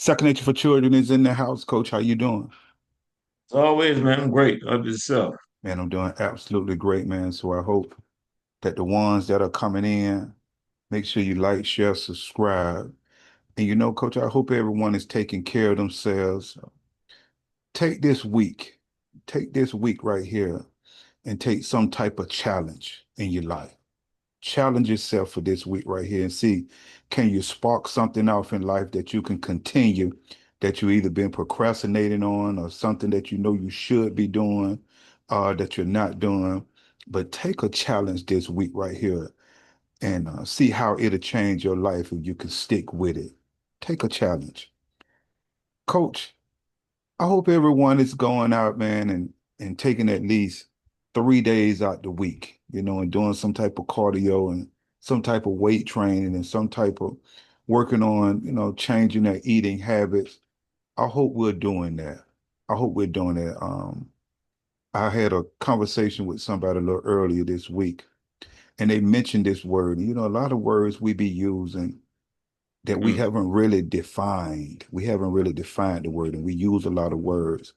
Second Nature for Children is in the house. Coach, how you doing? As always, man, I'm great. Up yourself. Man, I'm doing absolutely great, man. So I hope that the ones that are coming in, make sure you like, share, subscribe. And Coach, I hope everyone is taking care of themselves. Take this week, take this week right here and take some type of challenge in your life. Challenge yourself for this week right here and see, can you spark something off in life that you can continue, that you either been procrastinating on or something that you know you should be doing, that you're not doing. But take a challenge this week right here and see how it'll change your life if you can stick with it. Take a challenge. Coach, I hope everyone is going out, man, and taking at least 3 days out the week, and doing some type of cardio and some type of weight training and some type of working on, changing their eating habits. I hope we're doing that. I hope we're doing that. I had a conversation with somebody a little earlier this week, and they mentioned this word. A lot of words we be using that we Mm. haven't really defined. We haven't really defined the word, and we use a lot of words.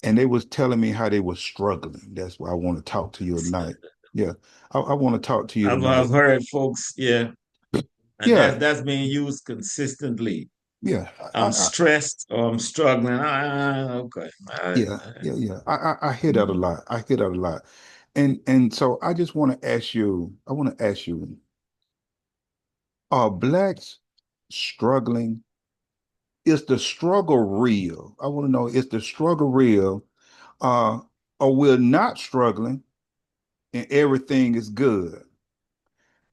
And they was telling me how they were struggling. That's why I want to talk to you tonight. Yeah, I want to talk to you I've tonight. heard folks, yeah, and Yeah, that's being used consistently. yeah, I'm stressed or I'm struggling. Okay. yeah, yeah, yeah. I hear that a Mhm. lot. I hear that a lot. And so I just want to ask you, I want to ask you, are blacks struggling? Is the struggle real? I want to know, is the struggle real? Uh, or we're not struggling and everything is good?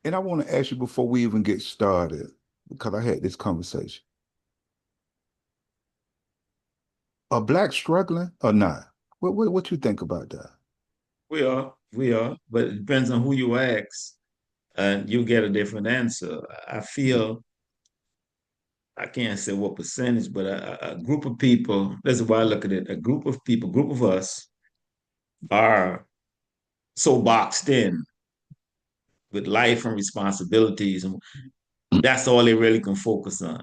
And I want to ask you before we even get started, because I had this conversation. Are blacks struggling or not? What you think about that? We are, but it depends on who you ask, and you get a different answer. I feel I can't say what percentage, but a group of people. This is why I look at it. A group of people, group of us, are so boxed in with life and responsibilities, and that's all they really can focus on.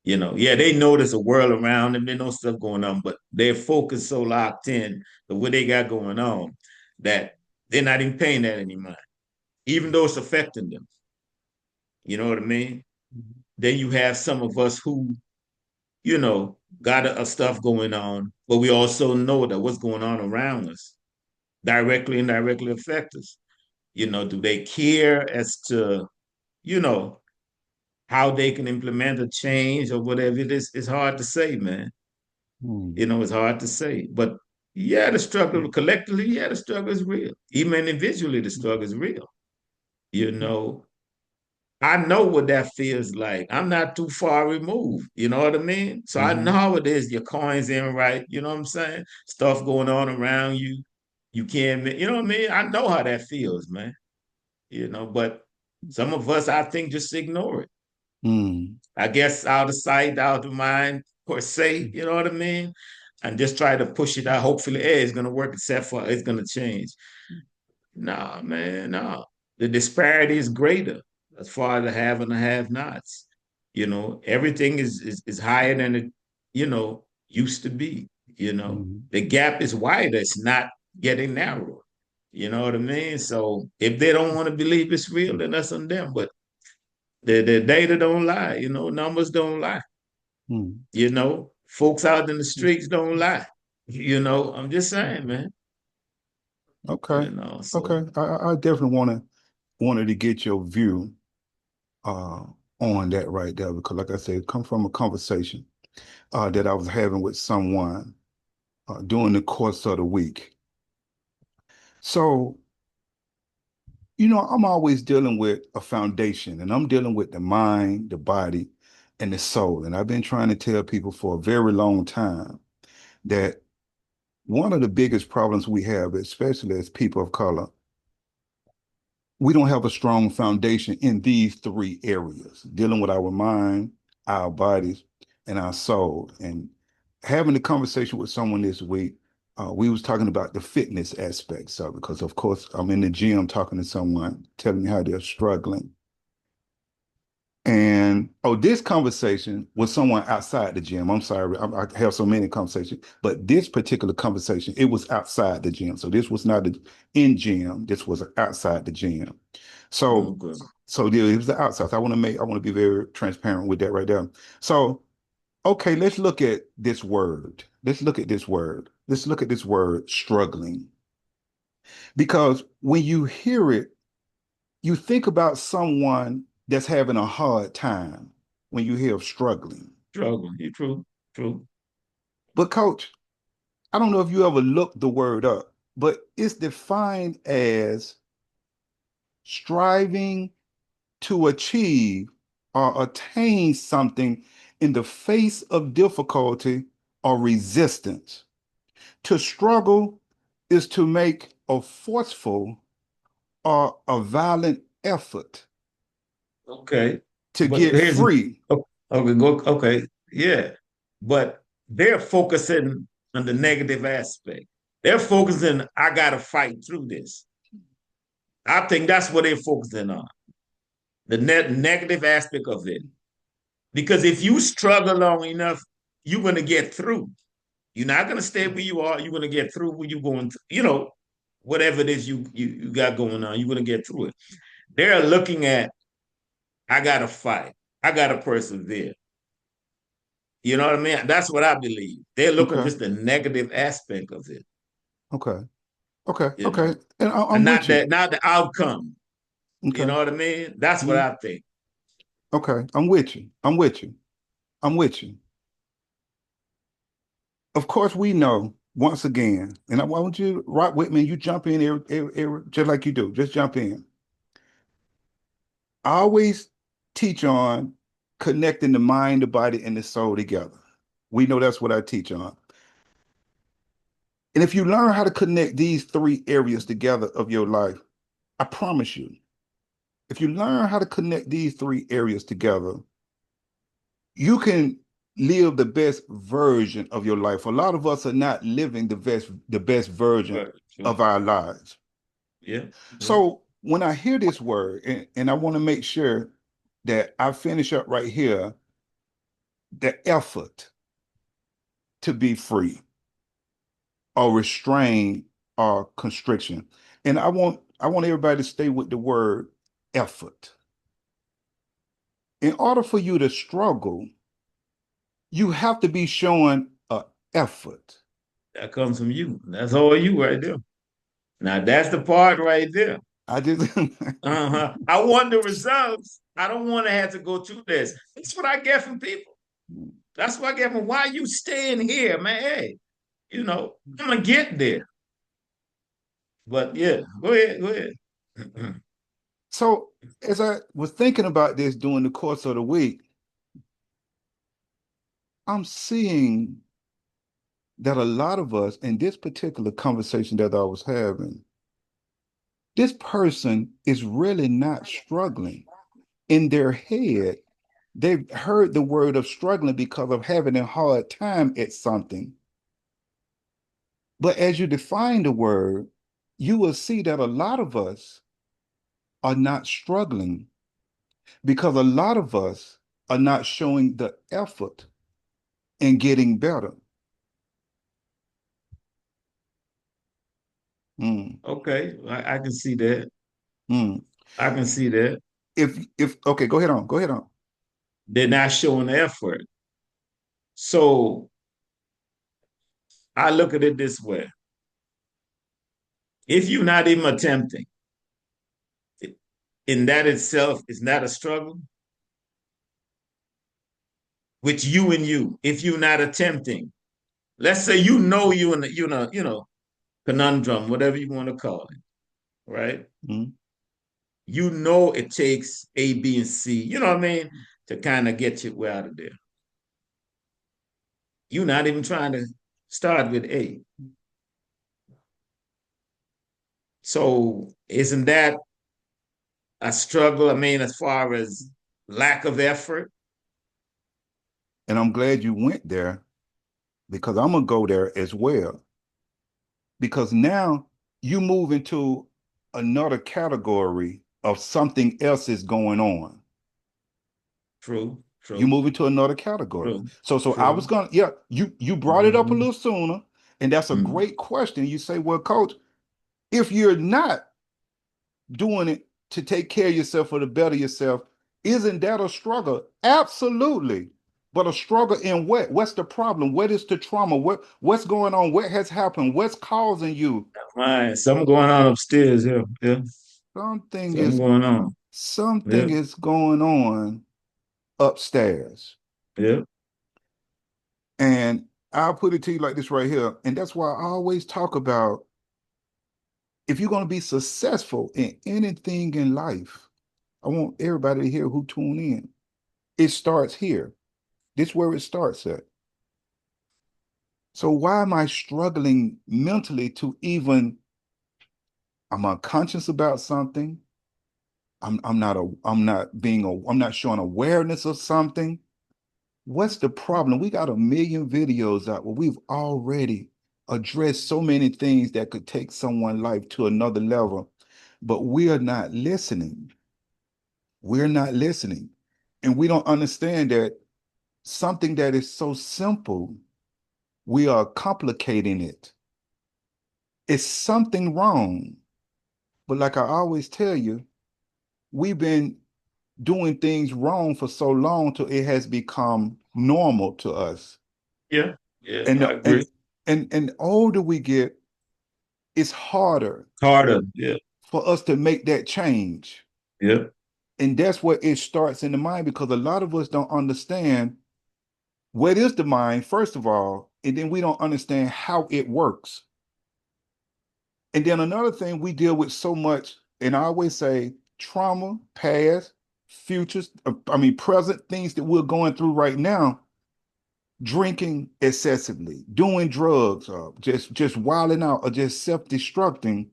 Yeah, they know there's a world around them, they know stuff going on, but their focus so locked in to what they got going on that they're not even paying that anymore, even though it's affecting them. You know what I mean? Then you have some of us who, got a stuff going on, but we also know that what's going on around us directly and indirectly affect us. Do they care as to, you know, how they can implement a change or whatever it is? It's hard to say, man. Hmm. It's hard to say. But yeah, the struggle collectively, yeah, the struggle is real. Even individually, the struggle is real. You know, I know what that feels like. I'm not too far removed. You know what I mean? So I know Hmm. how it is. Your coins in right. You know what I'm saying? Stuff going on around you. You can't, you know what I mean? I know how that feels, man. But some of us, I think, just ignore it. Hmm. I guess out of sight, out of mind, per se. You know what I mean? And just try to push it out. Hopefully, hey, it's gonna work. Except for it's gonna change. Nah, man, nah. The disparity is greater as far as the have and the have-nots. Everything is higher than it, used to be. Hmm. The gap is wider. It's not getting narrower. You know what I mean? So if they don't want to believe it's real, then that's on them. But the data don't lie. Numbers don't lie. Hmm. Folks out in the streets don't lie. I'm just saying, man. Okay. So Okay. I definitely wanted to get your view uh on that right there because like I said, it come from a conversation that I was having with someone during the course of the week. So I'm always dealing with a foundation and I'm dealing with the mind, the body, and the soul. And I've been trying to tell people for a very long time that one of the biggest problems we have, especially as people of color, we don't have a strong foundation in these three areas, dealing with our mind, our bodies, and our soul. And having a conversation with someone this week, we was talking about the fitness aspects of it, because of course I'm in the gym talking to someone telling me how they're struggling. And Oh, this conversation was someone outside the gym. I'm sorry, I have so many conversations, but this particular conversation, it was outside the gym. So this was not in gym. This was outside the gym. So, Okay. so yeah, it was the outside. I want to be very transparent with that right there. So, okay, let's look at this word. Let's look at this word. Let's look at this word, struggling. Because when you hear it, you think about someone that's having a hard time when you hear of struggling. Struggle. You true. True. But coach, I don't know if you ever looked the word up, but it's defined as striving to achieve or attain something in the face of difficulty or resistance. To struggle is to make a forceful or a violent effort Okay. to But get here's free. okay, go okay. Yeah. But they're focusing on the negative aspect. They're focusing, I gotta fight through this. I think that's what they're focusing on. The negative aspect of it. Because if you struggle long enough, you're gonna get through. You're not gonna stay where you are. You're gonna get through where you're going to, whatever it is you got going on, you're gonna get through it. They're looking at, I gotta fight. I gotta persevere. You know what I mean? That's what I believe. They're looking Okay, just the negative aspect of it, okay, okay, you okay. know, And I'm and with you. not the outcome. You Okay. know what I mean? That's what Mhm. I think. Okay, I'm with you. I'm with you. I'm with you. Of course, we know once again, and I want you, rock with me. You jump in just like you do. Just jump in. I always teach on connecting the mind, the body, and the soul together. We know that's what I teach on. And if you learn how to connect these three areas together of your life, I promise you, if you learn how to connect these three areas together, you can live the best version of your life. A lot of us are not living the best version Right. Sure. of our lives. Yeah. Yeah. So when I hear this word, and I want to make sure that I finish up right here, the effort to be free or restrain or constriction. And I want everybody to stay with the word effort. In order for you to struggle, you have to be showing a effort. That comes from you. That's all you right there. Now that's the part right there. I just Uh-huh. I want the results. I don't want to have to go through this. That's what I get from people. That's what I get from why you staying here, man. Hey, I'm gonna get there. But yeah, go ahead, go ahead. So as I was thinking about this during the course of the week, I'm seeing that a lot of us in this particular conversation that I was having, this person is really not struggling. In their head, they've heard the word of struggling because of having a hard time at something. But as you define the word, you will see that a lot of us are not struggling because a lot of us are not showing the effort in getting better. Mm, Okay, I can see that. mm. I can see that. If okay, go ahead on. Go ahead on. They're not showing effort. So I look at it this way. If you're not even attempting, in that itself is not a struggle with you and you. If you're not attempting, let's say you're in conundrum, whatever you want to call it, right? Mm, You know it takes A, B, and C, you know what I mean, to kind of get you out of there. You're not even trying to start with A. So isn't that a struggle? I mean, as far as lack of effort. and I'm glad you went there because I'm gonna go there as well. Because now you move into another category of something else is going on. True. You True. move into another category. True. So I was True. gonna, yeah, you brought it up a Hmm. little sooner, and that's a Hmm. great question. You say, well, coach, if you're not doing it to take care of yourself or to better yourself, isn't that a struggle? Absolutely. But a struggle in what? What's the problem? What is the trauma? What's going on? What has happened? What's causing you? Man, something going on upstairs. Yeah. Yeah. Something Something is going on. something Yeah. is going on upstairs. Yeah. And I'll put it to you like this right here. And that's why I always talk about if you're going to be successful in anything in life, I want everybody to hear who tune in. It starts here. This is where it starts at. So why am I struggling mentally to even I'm unconscious about something? I'm not showing awareness of something. What's the problem? We got a million videos out where we've already addressed so many things that could take someone's life to another level, but we are not listening. We're not listening. And we don't understand that something that is so simple, we are complicating it. It's something wrong. But like I always tell you, we've been doing things wrong for so long till it has become normal to us. Yeah. Yeah. And I the- agree. and older we get, it's harder Harder. Yeah. for us to make that change. Yeah. And that's where it starts in the mind because a lot of us don't understand what is the mind, first of all, and then we don't understand how it works. And then another thing we deal with so much, and I always say trauma, past, futures, present things that we're going through right now, drinking excessively, doing drugs, just wilding out, or just self-destructing.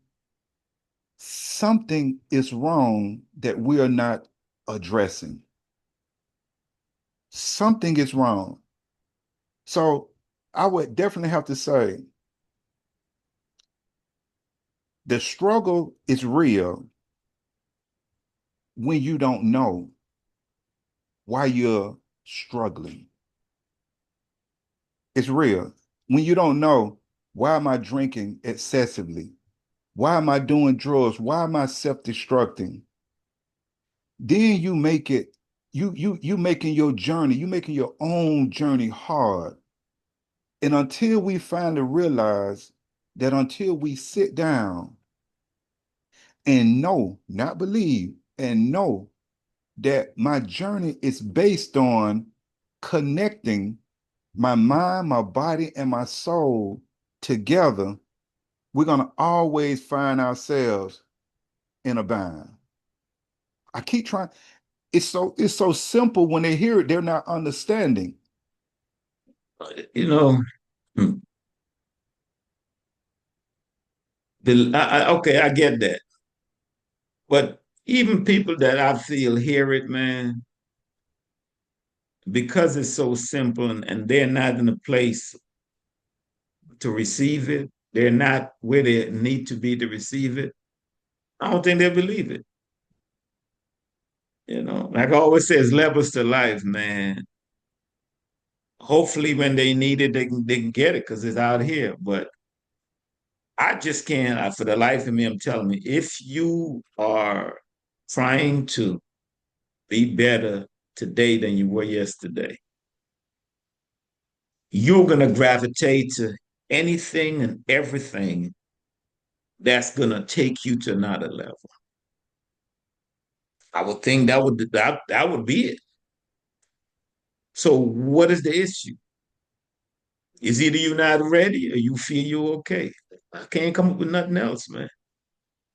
Something is wrong that we are not addressing. Something is wrong. So I would definitely have to say the struggle is real when you don't know why you're struggling. It's real. When you don't know, why am I drinking excessively? Why am I doing drugs? Why am I self-destructing? Then you make it, you making your journey, you making your own journey hard. And until we finally realize that until we sit down and know, not believe, and know that my journey is based on connecting my mind, my body, and my soul together, we're going to always find ourselves in a bind. I keep trying. It's so simple when they hear it, they're not understanding. You know, hmm, okay, I get that. But even people that I feel hear it, man, because it's so simple and they're not in a place to receive it, they're not where they need to be to receive it. I don't think they believe it. Like I always say, it's levels to life, man. Hopefully, when they need it, they can get it because it's out here. But I just can't, for the life of me, I'm telling me, if you are trying to be better today than you were yesterday, you're going to gravitate to anything and everything that's going to take you to another level. I would think that would be it. So what is the issue? Is either you're not ready or you feel you're okay. I can't come up with nothing else, man.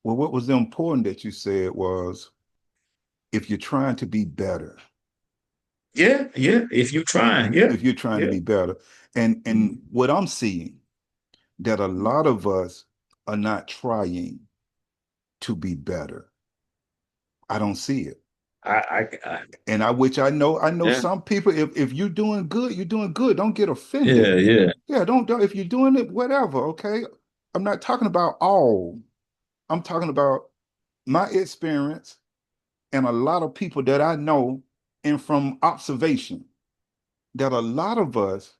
Well, what was important that you said was if you're trying to be better, Yeah, yeah. If you trying, yeah, if you're trying to yeah. be better. And Mhm. what I'm seeing that a lot of us are not trying to be better. I don't see it. I And I know yeah, some people, if you're doing good, you're doing good. Don't get offended. yeah, yeah. Yeah, don't if you're doing it, whatever, okay? I'm not talking about all. I'm talking about my experience and a lot of people that I know and from observation that a lot of us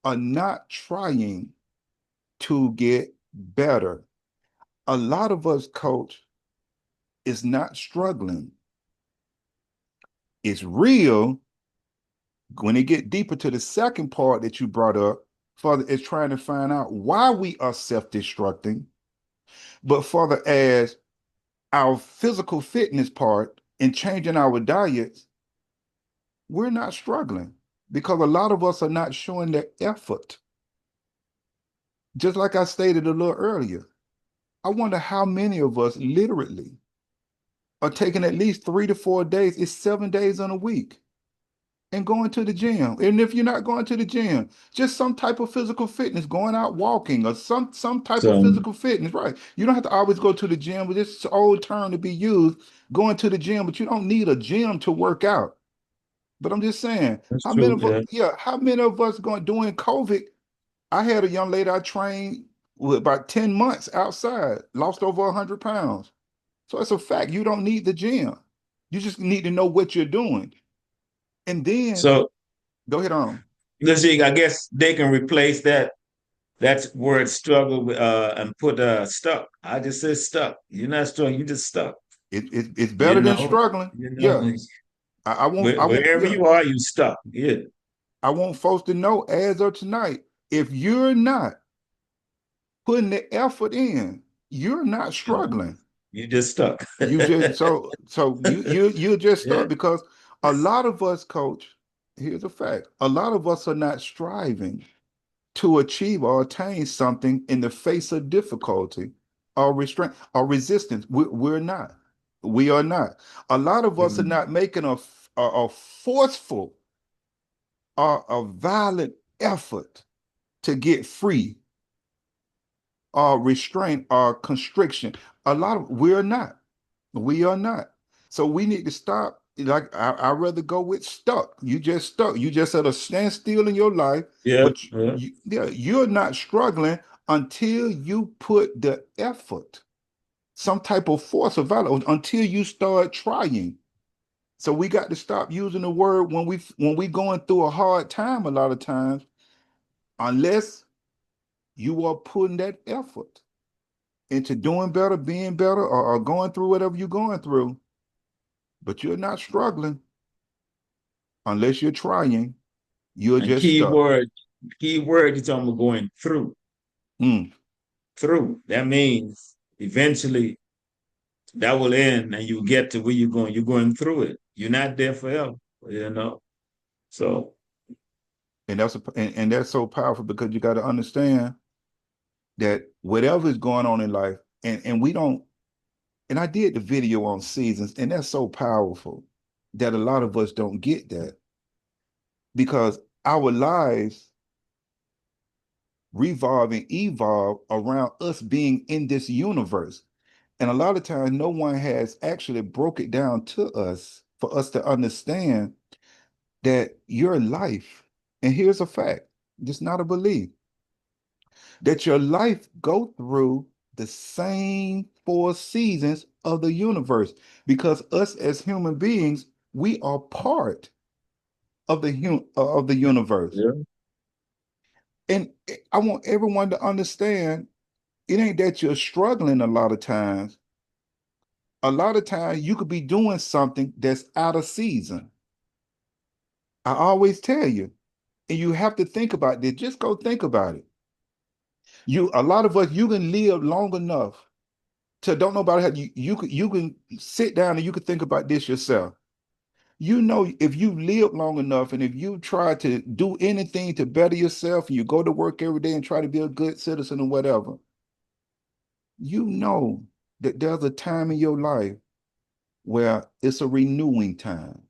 are not trying to get better. A lot of us, coach, is not struggling. It's real when they get deeper to the second part that you brought up. Father is trying to find out why we are self-destructing. But further, as our physical fitness part and changing our diets, we're not struggling because a lot of us are not showing the effort. Just like I stated a little earlier, I wonder how many of us literally are taking at least 3 to 4 days, it's 7 days in a week, and going to the gym. And if you're not going to the gym, just some type of physical fitness, going out walking or some type of So, physical fitness, right? You don't have to always go to the gym, but it's an old term to be used, going to the gym, but you don't need a gym to work out. But I'm just saying, that's how many true. of us, Yeah. yeah, how many of us going during COVID? I had a young lady I trained with about 10 months outside, lost over 100 pounds. So it's a fact. You don't need the gym. You just need to know what you're doing. And then So go ahead on. let's see. I guess they can replace that word struggle and put stuck. I just said stuck. You're not struggling. You just stuck. It's You better than know. struggling. You Yeah. know. Wherever Yeah. you are, you stuck. Yeah. I want folks to know as of tonight, if you're not putting the effort in, you're not struggling. You just stuck. You just you're just Yeah. stuck because a lot of us, coach, here's a fact. A lot of us are not striving to achieve or attain something in the face of difficulty or restraint or resistance. We're not. We are not. A lot of us are Mhm. not making a forceful or a violent effort to get free or restraint or constriction. A lot of we're not. We are not. So we need to stop. Like I'd rather go with stuck. You just stuck. You just at a standstill in your life, Yeah. but yeah, you're not struggling until you put the effort, some type of force of valor, until you start trying. So we got to stop using the word when we going through a hard time a lot of times, unless you are putting that effort into doing better, being better, or going through whatever you're going through, but you're not struggling unless you're trying, you're And just stuck. key word you're talking about going through. Mm. Through. That means eventually that will end and you get to where you're going. You're going through it. You're not there forever, you know. So And that's so powerful because you got to understand that whatever is going on in life, and we don't, and I did the video on seasons, and that's so powerful that a lot of us don't get that because our lives revolve and evolve around us being in this universe. And a lot of times, no one has actually broke it down to us for us to understand that your life, and here's a fact, it's not a belief, that your life go through the same 4 seasons of the universe because us as human beings, we are part of the universe. yeah. And I want everyone to understand it ain't that you're struggling a lot of times. A lot of times you could be doing something that's out of season. I always tell you, and you have to think about this. Just go think about it. A lot of us, you can live long enough to don't know about how you can sit down and you can think about this yourself. You know, if you live long enough and if you try to do anything to better yourself and you go to work every day and try to be a good citizen or whatever, you know that there's a time in your life where it's a renewing time.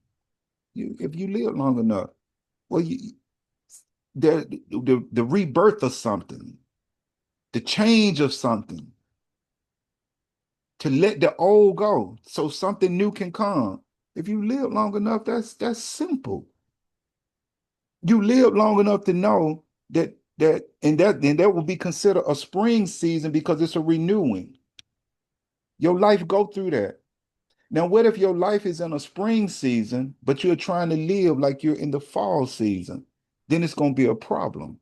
If you live long enough, well, the rebirth of something, the change of something, to let the old go so something new can come. If you live long enough, that's simple. You live long enough to know that will be considered a spring season because it's a renewing. Your life go through that. Now, what if your life is in a spring season, but you're trying to live like you're in the fall season? Then it's going to be a problem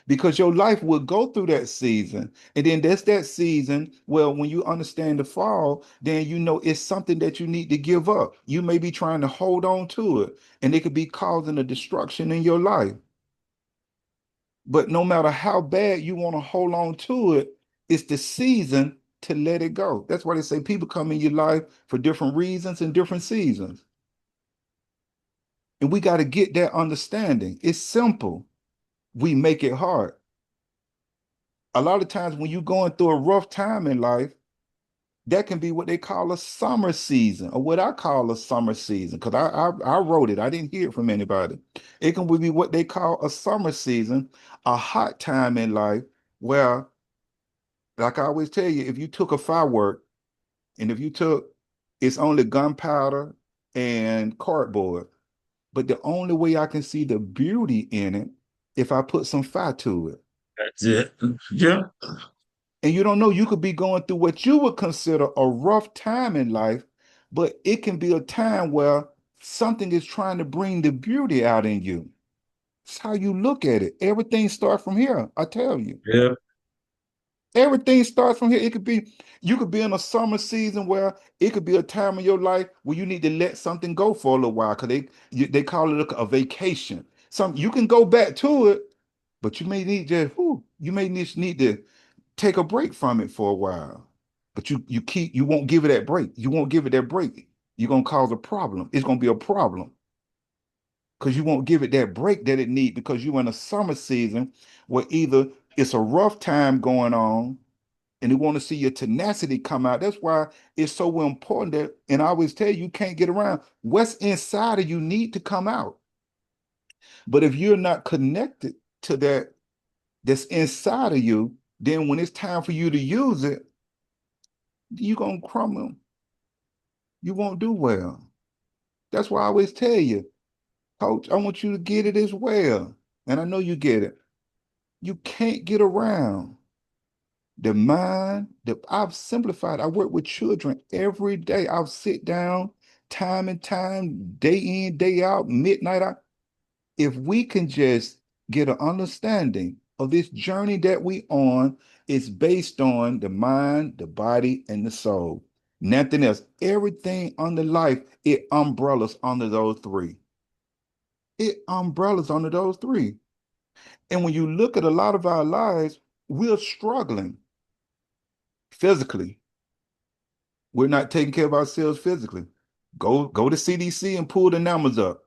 because your life will go through that season. And then there's that season. Well, when you understand the fall, then you know it's something that you need to give up. You may be trying to hold on to it, and it could be causing a destruction in your life. But no matter how bad you want to hold on to it, it's the season to let it go. That's why they say people come in your life for different reasons and different seasons. And we got to get that understanding. It's simple. We make it hard. A lot of times when you're going through a rough time in life, that can be what they call a summer season, or what I call a summer season, because I wrote it. I didn't hear it from anybody. It can be what they call a summer season, a hot time in life where, like I always tell you, if you took a firework and if you took, it's only gunpowder and cardboard, but the only way I can see the beauty in it if I put some fire to it. That's it. Yeah. And you don't know, you could be going through what you would consider a rough time in life, but it can be a time where something is trying to bring the beauty out in you. It's how you look at it. Everything starts from here, I tell you. Yeah. Everything starts from here. It could be, you could be in a summer season where it could be a time in your life where you need to let something go for a little while because they call it a vacation. You can go back to it, but you may need to, you may need to take a break from it for a while. But you won't give it that break. You won't give it that break. You're gonna cause a problem. It's gonna be a problem because you won't give it that break that it needs because you're in a summer season where either it's a rough time going on and they want to see your tenacity come out. That's why it's so important that, and I always tell you, you can't get around what's inside of you need to come out. But if you're not connected to that's inside of you, then when it's time for you to use it, you're gonna crumble. You won't do well. That's why I always tell you, coach, I want you to get it as well. And I know you get it. You can't get around the mind. I've simplified. I work with children every day. I'll sit down time and time, day in, day out, midnight out. If we can just get an understanding of this journey that we on, it's based on the mind, the body, and the soul. Nothing else. Everything under life, it umbrellas under those three. It umbrellas under those three. And when you look at a lot of our lives, we're struggling physically. We're not taking care of ourselves physically. Go to CDC and pull the numbers up.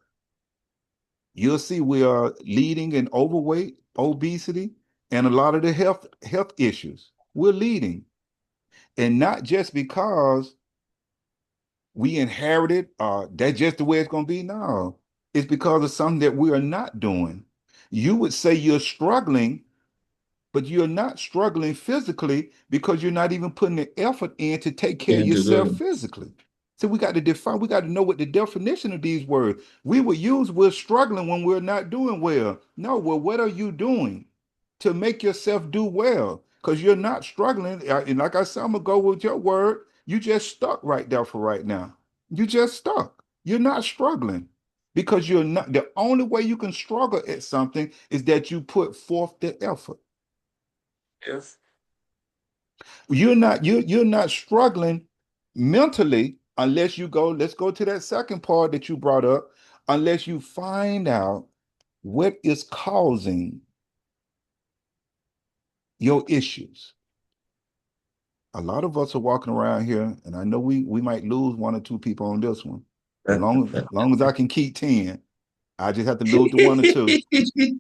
You'll see we are leading in overweight, obesity, and a lot of the health issues. We're leading. And not just because we inherited, that's just the way it's going to be. No, it's because of something that we are not doing. You would say you're struggling, but you're not struggling physically because you're not even putting the effort in to take care of Into yourself the physically. So we got to define, we got to know what the definition of these words. We would use we're struggling when we're not doing well. No, well, what are you doing to make yourself do well? Because you're not struggling. And like I said, I'm gonna go with your word. You just stuck right there for right now. You just stuck. You're not struggling because you're not. The only way you can struggle at something is that you put forth the effort. yes. You're not struggling mentally unless you go, let's go to that second part that you brought up, unless you find out what is causing your issues. A lot of us are walking around here, and I know we might lose one or two people on this one. But long as I can keep 10, I just have to lose the one or two.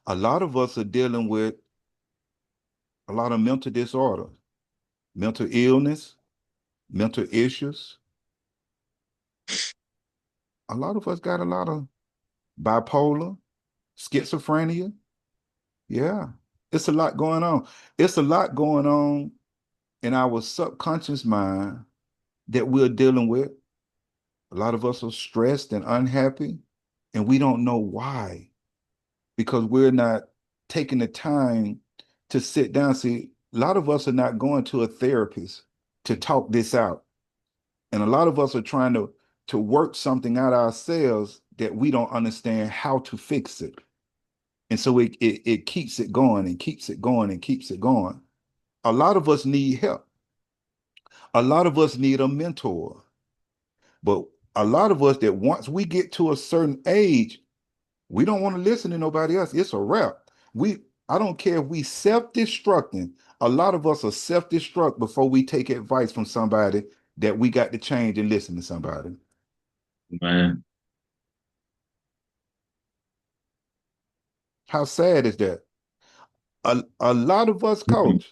A lot of us are dealing with a lot of mental disorder, mental illness, mental issues. A lot of us got a lot of bipolar, schizophrenia. Yeah, it's a lot going on. It's a lot going on in our subconscious mind that we're dealing with. A lot of us are stressed and unhappy, and we don't know why because we're not taking the time to sit down. See, a lot of us are not going to a therapist to talk this out. And a lot of us are trying to work something out ourselves that we don't understand how to fix it. And so it keeps it going and keeps it going and keeps it going. A lot of us need help. A lot of us need a mentor. But a lot of us that once we get to a certain age, we don't want to listen to nobody else. It's a wrap. I don't care if we self-destructing. A lot of us are self-destruct before we take advice from somebody that we got to change and listen to somebody. Man. How sad is that? A lot of us, coach,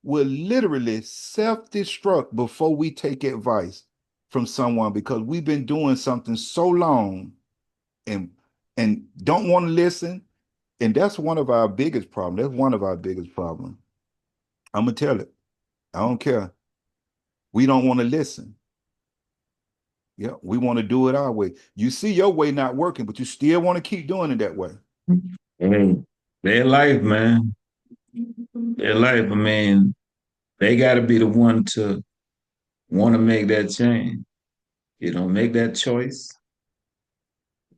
will literally self-destruct before we take advice from someone because we've been doing something so long and don't want to listen. And that's one of our biggest problems. That's one of our biggest problems. I'm gonna tell it. I don't care. We don't want to listen. Yeah, we want to do it our way. You see your way not working, but you still want to keep doing it that way. Hey, their life, man. Their life. I mean, they got to be the one to want to make that change. Make that choice.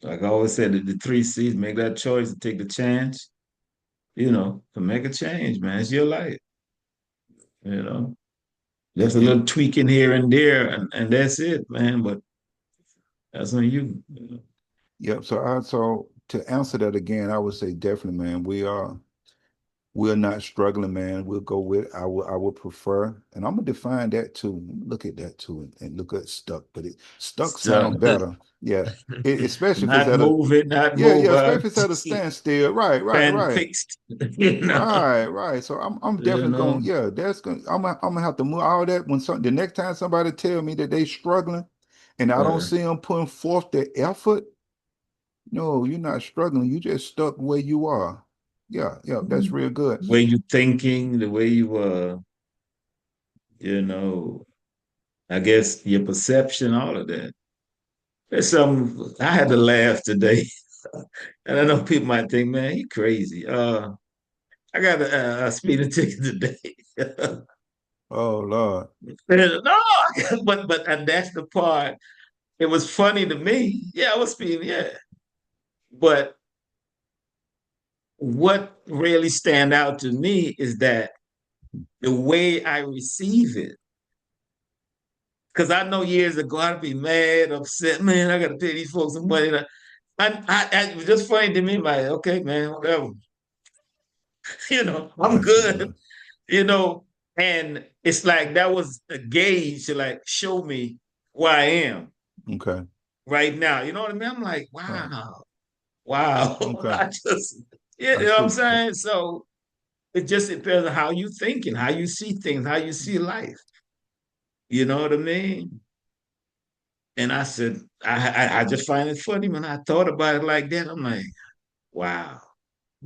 Like I always said, the three C's, make that choice to take the chance, to make a change, man. It's your life, you know. Just a And little tweaking here and there, and that's it, man. But that's on you. yeah, so to answer that again, I would say definitely, man, we're not struggling, man. We'll go with I would prefer, and I'm gonna define that too. Look at that too, and look at stuck, but it stuck So, sound better. Yeah, especially if it's not at a move it, not yeah, move yeah, especially out, if it's at a standstill. Right, right, pen right. fixed, you know. Right, right. So I'm You definitely going, know. yeah, I'm gonna have to move all that when the next time somebody tell me that they struggling and I don't Uh, see them putting forth the effort, no, you're not struggling. You just stuck where you are. Yeah, yeah, that's real good. way you thinking, the way you you know, I guess your perception, all of that. There's some I had to laugh today. And I know people might think, man, he crazy. I got a speeding ticket today. Oh Lord. No, but that's the part. It was funny to me. Yeah, I was speeding, yeah. But what really stand out to me is that the way I receive it. Because I know years ago I'd be mad, upset, man, I gotta pay these folks some money. It was just funny to me, like, okay, man, whatever. I'm That's good, you know. And it's like that was a gauge to like show me where I am okay. right now. You know what I mean? I'm like, Right. wow, wow. Okay. I just, you I know what see I'm what you're saying. saying? So it just depends on how you thinking, how you see things, how you see life. You know what I mean? And I said, I just find it funny when I thought about it like that. I'm like, wow,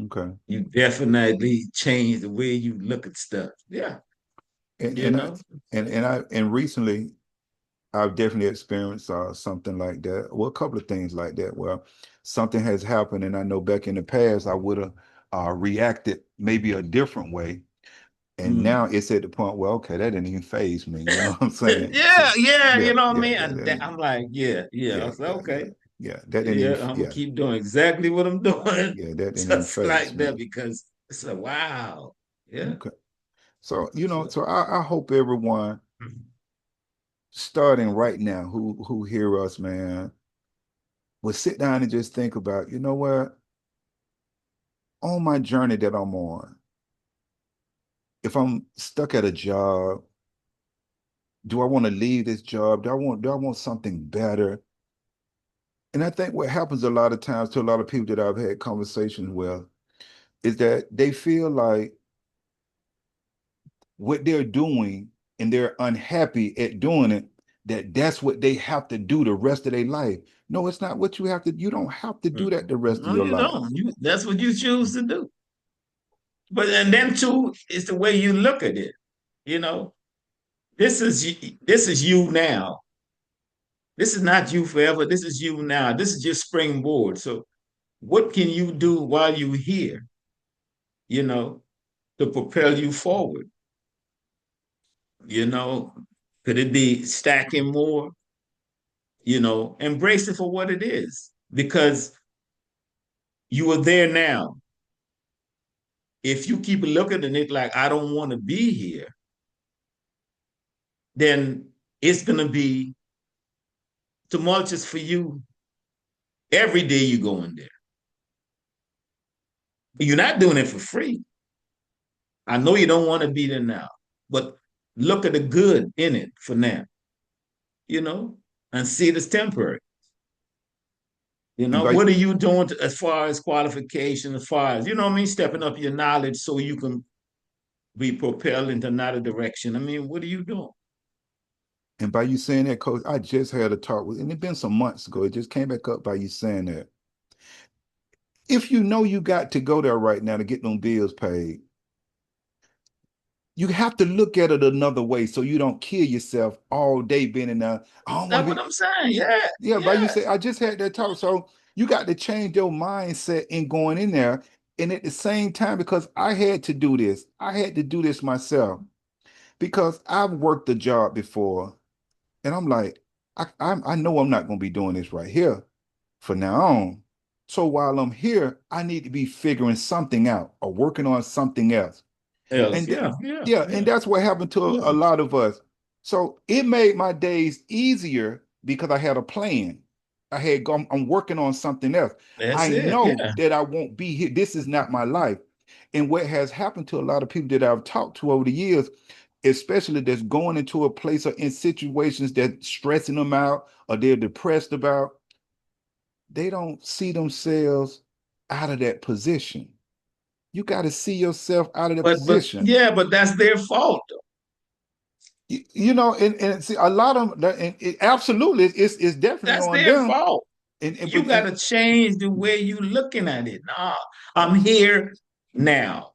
Okay. you definitely changed the way you look at stuff. Yeah, And you and I know. and recently I've definitely experienced something like that. Well, a couple of things like that. Well, something has happened, and I know back in the past I would have reacted maybe a different way. And Mm. now it's at the point where, okay, that didn't even phase me. You know what I'm saying? Yeah, So, yeah, yeah, you know what I yeah, mean? that, And that ain't, I'm like, yeah, yeah. I yeah, said, yeah, yeah, okay, yeah. That didn't even, yeah, I'm gonna yeah, keep doing exactly what I'm doing, yeah, that didn't even just phase like me. that because it's like, wow, yeah. Okay. So, So, so I hope everyone starting right now who hear us, man, will sit down and just think about, you know what, on my journey that I'm on, if I'm stuck at a job, do I want to leave this job? Do I want something better? And I think what happens a lot of times to a lot of people that I've had conversations with is that they feel like what they're doing and they're unhappy at doing it, that's what they have to do the rest of their life. No, it's not what you have to. You don't have to do that the rest of no, your you life. don't. That's what you choose to do. But and then too, it's the way you look at it. You know, this is you now. This is not you forever. This is you now. This is your springboard. So what can you do while you're here, to propel you forward? You know, Could it be stacking more? Embrace it for what it is because you are there now. If you keep looking at it like, I don't want to be here, then it's going to be tumultuous for you every day you go in there. You're not doing it for free. I know you don't want to be there now, but look at the good in it for now, you know, and see it as temporary. And by What are you doing as far as qualification, as far as, what I mean, stepping up your knowledge so you can be propelled into another direction? I mean, what are you doing? and by you saying that, coach, I just had a talk with, and it's been some months ago. It just came back up by you saying that. If you know you got to go there right now to get them bills paid, you have to look at it another way so you don't kill yourself all day being in there. I don't want That's to what be. I'm saying. Yeah, Yeah, but you yeah, say I just had that talk. So you got to change your mindset in going in there. And at the same time, because I had to do this, I had to do this myself because I've worked a job before, and I'm like, I know I'm not going to be doing this right here for now on. So while I'm here, I need to be figuring something out or working on something else. else. And th- Yeah, yeah, yeah, and yeah, that's what happened to yeah. a lot of us. So it made my days easier because I had a plan. I'm working on something else. That's I it. know Yeah. that I won't be here. This is not my life. And what has happened to a lot of people that I've talked to over the years, especially that's going into a place or in situations that stressing them out or they're depressed about, they don't see themselves out of that position. You got to see yourself out of the But position. yeah, but that's their fault. You know, and see a lot of them, and absolutely, it's definitely That's on their them. fault. And You but got to change the way you looking at it. Nah, I'm here now.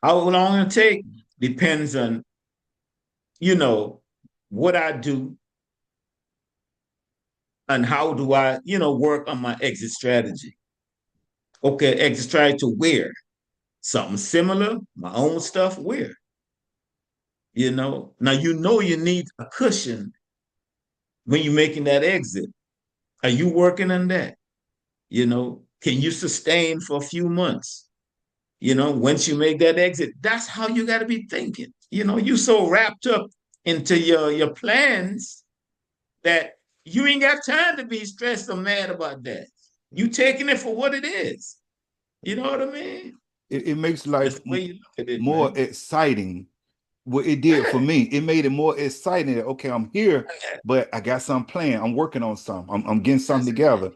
How long it take depends on, you know, what I do and how do I, work on my exit strategy. Okay, exit strategy to where? Something similar, my own stuff, where? Now you need a cushion when you're making that exit. Are you working on that? Can you sustain for a few months? Once you make that exit, that's how you got to be thinking. You so wrapped up into your plans that you ain't got time to be stressed or mad about that. You taking it for what it is. You know what I mean? it makes That's life the way you look at it, more man. exciting. What it did for Yeah. me, it made it more exciting. That, okay, I'm here, but I got something planned. I'm working on something. I'm getting something That's it. together.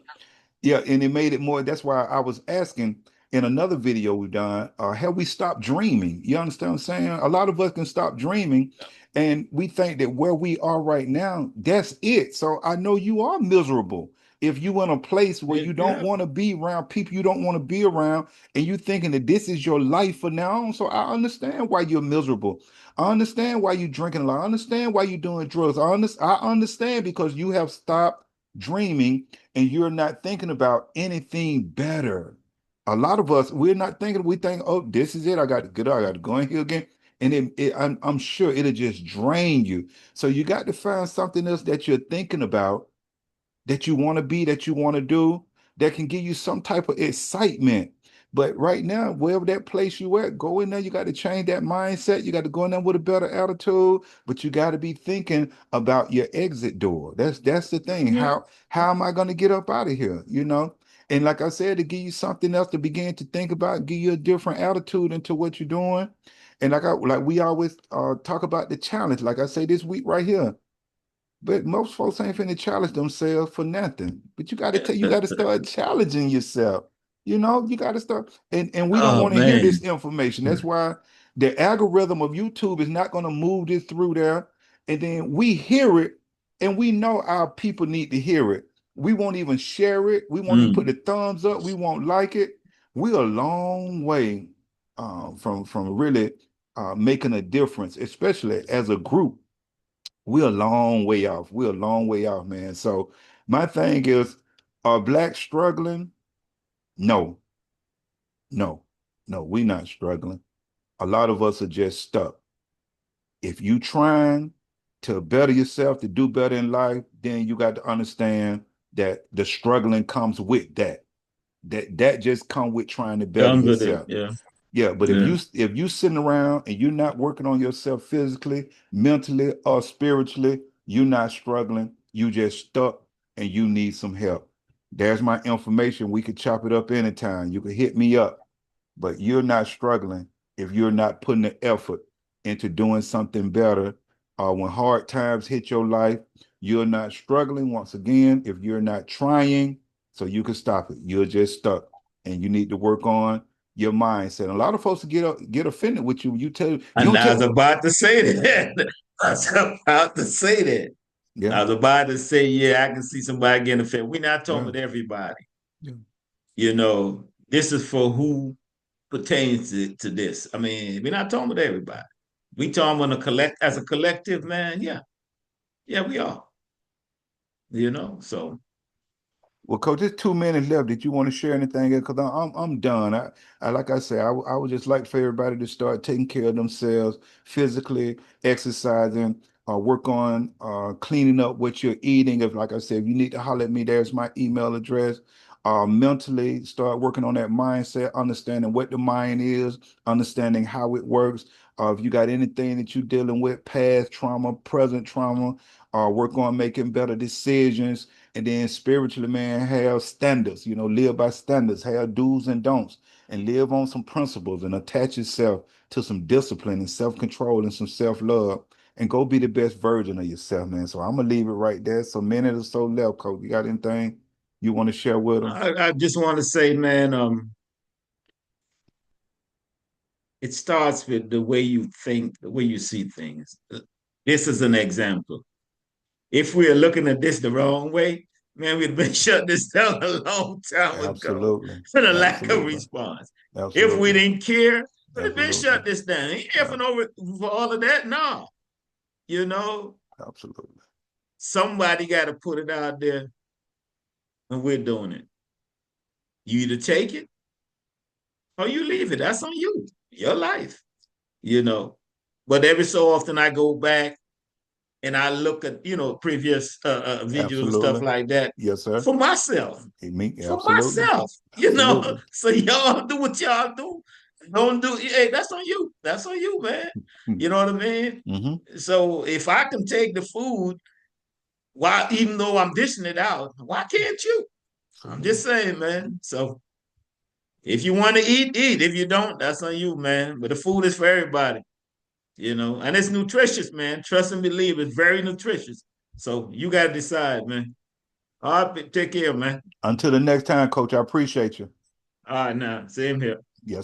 Yeah, and it made it more. That's why I was asking in another video we've done, have we stopped dreaming? You understand what I'm saying? A lot of us can stop dreaming, and we think that where we are right now, that's it. So I know you are miserable. If you in a place where you don't Yeah. want to be around people you don't want to be around, and you thinking that this is your life for now on, so I understand why you're miserable. I understand why you're drinking a lot. I understand why you're doing drugs. I understand because you have stopped dreaming and you're not thinking about anything better. A lot of us, we're not thinking, we think, oh, this is it. I got to get out, I got to go in here again. And I'm sure it'll just drain you. So you got to find something else that you're thinking about, that you want to be, that you want to do, that can give you some type of excitement. But right now, wherever that place you at, go in there. You got to change that mindset. You got to go in there with a better attitude, but you got to be thinking about your exit door. That's the thing. Yeah. How am I going to get up out of here? And like I said, to give you something else to begin to think about, give you a different attitude into what you're doing. And like we always talk about the challenge. Like I say this week right here. But most folks ain't finna challenge themselves for nothing. But you gotta start challenging yourself. You gotta start and we don't Oh want to hear this man. information. That's why the algorithm of YouTube is not gonna move this through there. And then we hear it and we know our people need to hear it. We won't even share it. We won't even put the Mm. thumbs up. We won't like it. We're a long way from really making a difference, especially as a group. We're a long way off. We're a long way off, man. So my thing is, are blacks struggling? No, no, no, we're not struggling. A lot of us are just stuck. If you trying, to better yourself, to do better in life, then you got to understand that the struggling comes with that. That just come with trying to better Done with it. yourself. Yeah. Yeah, but Yeah. if you sitting around and you're not working on yourself physically, mentally, or spiritually, you're not struggling. You just stuck and you need some help. There's my information. We could chop it up anytime. You can hit me up, but you're not struggling if you're not putting the effort into doing something better. When hard times hit your life, you're not struggling once again if you're not trying so you can stop it. You're just stuck and you need to work on your mindset. A lot of folks get offended with you. You And don't I was tell. about to say that. I was about to say that. Yeah, I was about to say, yeah, I can see somebody getting offended. We're not talking yeah, about everybody. yeah. This is for who pertains to this. I mean, we're not talking about everybody. We talking about as a collective, man. Yeah, yeah, we are. So Well, Coach, there's 2 minutes left. Did you want to share anything? Because I'm done. I like I say, I would just like for everybody to start taking care of themselves physically, exercising, work on cleaning up what you're eating. If, like I said, if you need to holler at me, there's my email address. Mentally, start working on that mindset, understanding what the mind is, understanding how it works. If you got anything that you're dealing with, past trauma, present trauma, work on making better decisions. And then spiritually, man, have standards, live by standards, have do's and don'ts, and live on some principles and attach yourself to some discipline and self-control and some self-love and go be the best version of yourself, man. So I'm gonna leave it right there. So minute or so left, Coach. You got anything you want to share with them? I just want to say, man, it starts with the way you think, the way you see things. This is an example. If we are looking at this the wrong way, man, we'd been shut this down a long time ago Absolutely. for the lack of Absolutely. response. If we Absolutely. didn't care, we'd have been Absolutely. shut this down. Ain't Yeah, effing over for all of that. No, you know, absolutely. somebody got to put it out there, and we're doing it. You either take it or you leave it. That's on you, your life, you know. But every so often I go back and I look at, previous videos and stuff Absolutely. like that Yes, sir. for myself. Me, For absolutely. myself, Absolutely. So y'all do what y'all do. Don't do, hey, that's on you. That's on you, man. You know what I mean? Mm-hmm. So if I can take the food, why, even though I'm dishing it out, why can't you? I'm Absolutely. just saying, man. So if you want to eat, eat. If you don't, that's on you, man. But the food is for everybody, and it's nutritious, man. Trust and believe it's very nutritious. So you got to decide, man. All right, take care, man. Until the next time, Coach, I appreciate you. All right, now, same here.